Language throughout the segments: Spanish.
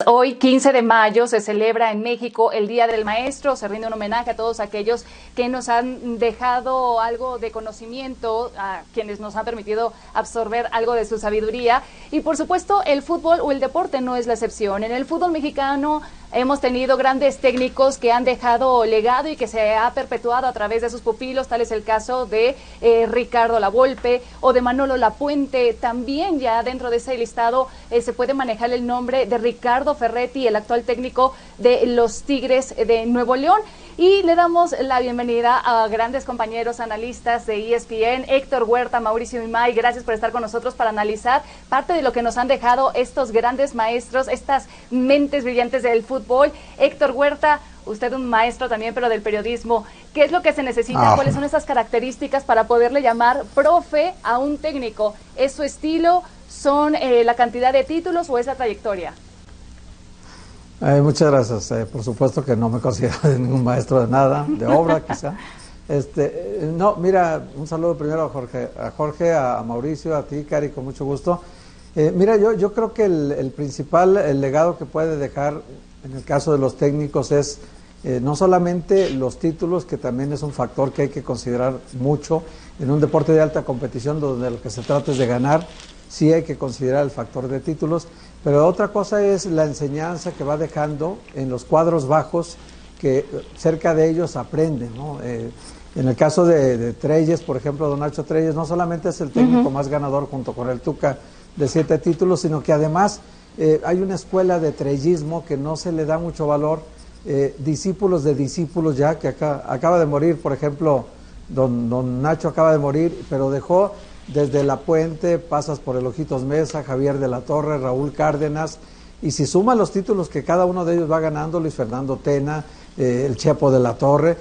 Hoy, 15 de mayo, se celebra en México el Día del Maestro. Se rinde un homenaje a todos aquellos que nos han dejado algo de conocimiento, a quienes nos han permitido absorber algo de su sabiduría. Y, por supuesto, el fútbol o el deporte no es la excepción. En el fútbol mexicano hemos tenido grandes técnicos que han dejado legado y que se ha perpetuado a través de sus pupilos. Tal es el caso de Ricardo Lavolpe o de Manolo Lapuente. También ya dentro de ese listado se puede manejar el nombre de Ricardo Ferretti, el actual técnico de los Tigres de Nuevo León. Y le damos la bienvenida a grandes compañeros analistas de ESPN, Héctor Huerta, Mauricio Imay. Gracias por estar con nosotros para analizar parte de lo que nos han dejado estos grandes maestros, estas mentes brillantes del fútbol. Héctor Huerta, usted un maestro también, pero del periodismo. ¿Qué es lo que se necesita? ¿Cuáles son esas características para poderle llamar profe a un técnico? ¿Es su estilo? ¿Son la cantidad de títulos o es la trayectoria? Muchas gracias. Por supuesto que no me considero ningún maestro de nada, de obra quizá. No, mira, un saludo primero a Jorge, a Mauricio, a ti, Cari, con mucho gusto. Mira, yo creo que el principal legado que puede dejar en el caso de los técnicos es no solamente los títulos, que también es un factor que hay que considerar mucho en un deporte de alta competición donde lo que se trata es de ganar. Sí hay que considerar el factor de títulos, pero otra cosa es la enseñanza que va dejando en los cuadros bajos, que cerca de ellos aprenden, ¿no? En el caso de Trelles, por ejemplo, don Nacho Trelles, no solamente es el técnico más ganador junto con el Tuca de 7 títulos, sino que además hay una escuela de trellismo que no se le da mucho valor, discípulos de discípulos ya, que acaba de morir, por ejemplo, don Nacho acaba de morir, pero dejó desde Lapuente, pasas por el Ojitos Mesa, Javier de la Torre, Raúl Cárdenas, y si suma los títulos que cada uno de ellos va ganando, Luis Fernando Tena, el Chepo de la Torre,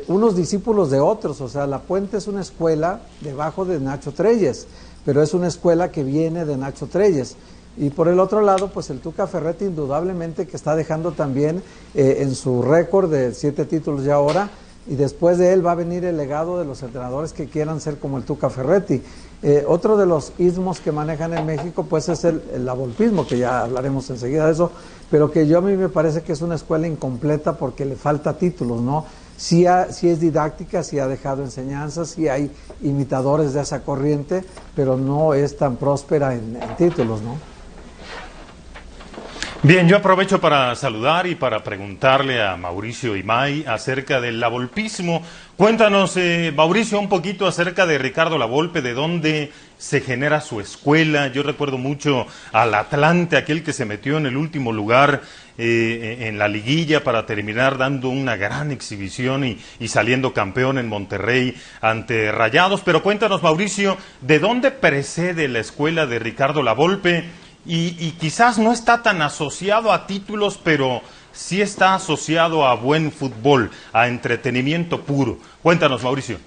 unos discípulos de otros. O sea, Lapuente es una escuela debajo de Nacho Trelles, pero es una escuela que viene de Nacho Trelles. Y por el otro lado, pues el Tuca Ferretti indudablemente que está dejando también en su récord de 7 títulos ya ahora, y después de él va a venir el legado de los entrenadores que quieran ser como el Tuca Ferretti. Otro de los ismos que manejan en México pues es el lavolpismo, que ya hablaremos enseguida de eso, pero que a mí me parece que es una escuela incompleta porque le falta títulos, ¿no? Sí es didáctica, sí ha dejado enseñanzas, sí hay imitadores de esa corriente, pero no es tan próspera en títulos, ¿no? Bien, yo aprovecho para saludar y para preguntarle a Mauricio Imay acerca del lavolpismo. Cuéntanos, Mauricio, un poquito acerca de Ricardo Lavolpe, de dónde se genera su escuela. Yo recuerdo mucho al Atlante, aquel que se metió en el último lugar en la liguilla para terminar dando una gran exhibición y saliendo campeón en Monterrey ante Rayados. Pero cuéntanos, Mauricio, ¿de dónde precede la escuela de Ricardo Lavolpe? Y quizás no está tan asociado a títulos, pero sí está asociado a buen fútbol, a entretenimiento puro. Cuéntanos, Mauricio.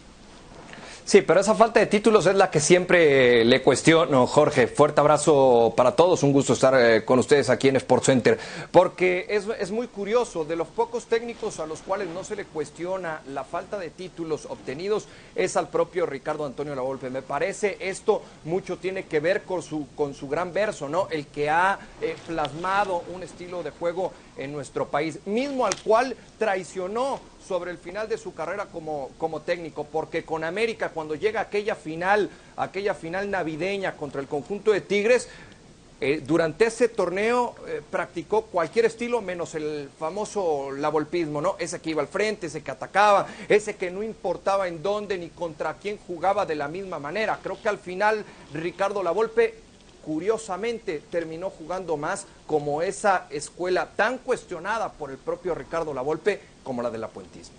Sí, pero esa falta de títulos es la que siempre le cuestiono, Jorge. Fuerte abrazo para todos, un gusto estar con ustedes aquí en SportsCenter, porque es muy curioso, de los pocos técnicos a los cuales no se le cuestiona la falta de títulos obtenidos es al propio Ricardo Antonio Lavolpe. Me parece esto mucho tiene que ver con su gran verso, ¿no? El que ha plasmado un estilo de juego en nuestro país, mismo al cual traicionó sobre el final de su carrera como técnico, porque con América, cuando llega aquella final navideña contra el conjunto de Tigres, durante ese torneo practicó cualquier estilo menos el famoso lavolpismo, ¿no? Ese que iba al frente, ese que atacaba, ese que no importaba en dónde ni contra quién jugaba de la misma manera. Creo que al final Ricardo Lavolpe, curiosamente, terminó jugando más como esa escuela tan cuestionada por el propio Ricardo Lavolpe como la del apuentismo.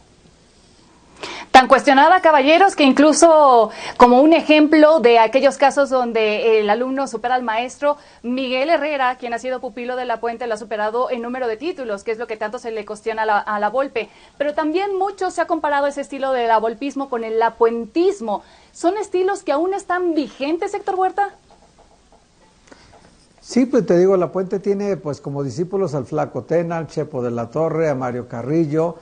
Tan cuestionada, caballeros, que incluso como un ejemplo de aquellos casos donde el alumno supera al maestro, Miguel Herrera, quien ha sido pupilo de Lapuente, lo ha superado en número de títulos, que es lo que tanto se le cuestiona a Lavolpe. Pero también mucho se ha comparado ese estilo de lavolpismo con el lapuentismo. ¿Son estilos que aún están vigentes, Héctor Huerta? Sí, pues te digo, Lapuente tiene pues como discípulos al Flaco Tena, al Chepo de la Torre, a Mario Carrillo.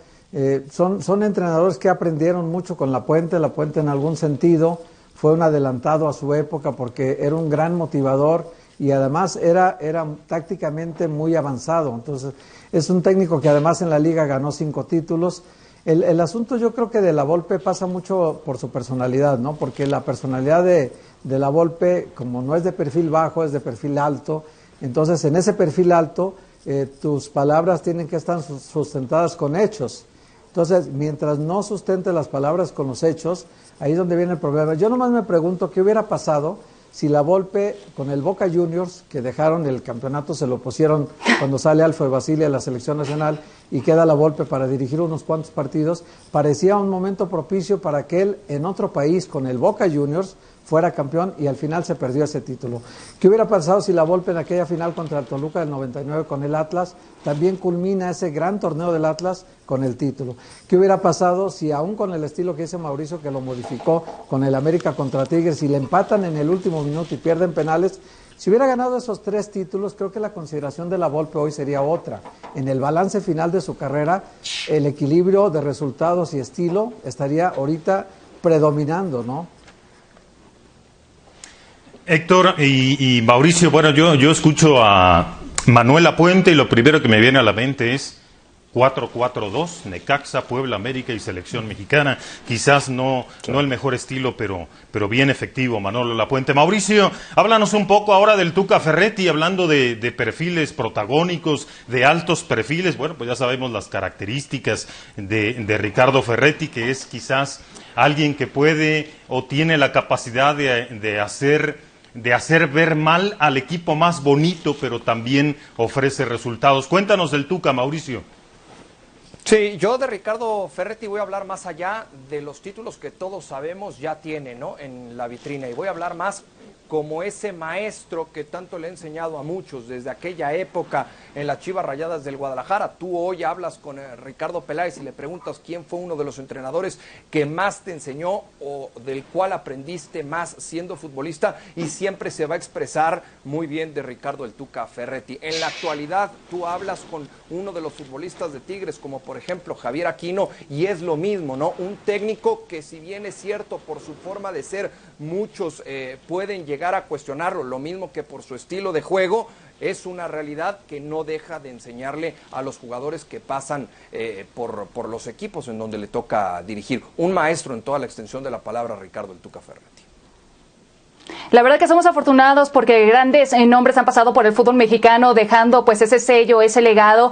Son entrenadores que aprendieron mucho con Lapuente. Lapuente en algún sentido fue un adelantado a su época porque era un gran motivador y además era tácticamente muy avanzado. Entonces, es un técnico que además en la liga ganó 5 títulos. El asunto yo creo que de la Volpe pasa mucho por su personalidad, ¿no? Porque la personalidad de la Volpe, como no es de perfil bajo, es de perfil alto. Entonces, en ese perfil alto, tus palabras tienen que estar sustentadas con hechos. Entonces, mientras no sustente las palabras con los hechos, ahí es donde viene el problema. Yo nomás me pregunto qué hubiera pasado si la Volpe con el Boca Juniors, que dejaron el campeonato, se lo pusieron cuando sale Alfred Basile a la selección nacional y queda la Volpe para dirigir unos cuantos partidos, parecía un momento propicio para que él en otro país con el Boca Juniors fuera campeón y al final se perdió ese título. ¿Qué hubiera pasado si la Volpe en aquella final contra el Toluca del 99 con el Atlas también culmina ese gran torneo del Atlas con el título? ¿Qué hubiera pasado si aún con el estilo que dice Mauricio, que lo modificó con el América contra Tigres, y le empatan en el último minuto y pierden penales? Si hubiera ganado esos 3 títulos, creo que la consideración de la Volpe hoy sería otra. En el balance final de su carrera, el equilibrio de resultados y estilo estaría ahorita predominando, ¿no? Héctor y Mauricio, bueno, yo escucho a Manuel Apuente y lo primero que me viene a la mente es 4-4-2, Necaxa, Puebla, América y Selección Mexicana. Quizás no el mejor estilo, pero bien efectivo, Manuel Apuente. Mauricio, háblanos un poco ahora del Tuca Ferretti, hablando de perfiles protagónicos, de altos perfiles. Bueno, pues ya sabemos las características de Ricardo Ferretti, que es quizás alguien que puede o tiene la capacidad de hacer ver mal al equipo más bonito, pero también ofrece resultados. Cuéntanos del Tuca, Mauricio. Sí, yo de Ricardo Ferretti voy a hablar más allá de los títulos que todos sabemos ya tiene, ¿no?, en la vitrina, y voy a hablar más como ese maestro que tanto le ha enseñado a muchos desde aquella época en las Chivas Rayadas del Guadalajara. Tú hoy hablas con Ricardo Peláez y le preguntas quién fue uno de los entrenadores que más te enseñó o del cual aprendiste más siendo futbolista, y siempre se va a expresar muy bien de Ricardo el Tuca Ferretti. En la actualidad tú hablas con uno de los futbolistas de Tigres, como por ejemplo Javier Aquino, y es lo mismo, ¿no? Un técnico que, si bien es cierto por su forma de ser, muchos pueden llegar a cuestionarlo, lo mismo que por su estilo de juego, es una realidad que no deja de enseñarle a los jugadores que pasan por los equipos en donde le toca dirigir. Un maestro en toda la extensión de la palabra, Ricardo el Tuca Ferretti. La verdad que somos afortunados porque grandes nombres han pasado por el fútbol mexicano, dejando pues ese sello, ese legado.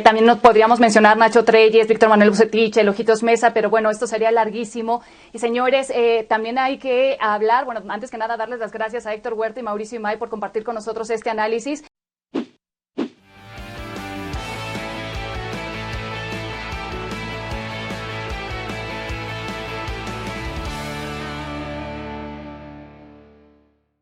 También nos podríamos mencionar Nacho Treyes, Víctor Manuel Bucetich, El Ojitos Mesa, pero bueno, esto sería larguísimo. Y señores, también hay que hablar, bueno, antes que nada darles las gracias a Héctor Huerta y Mauricio Imay por compartir con nosotros este análisis.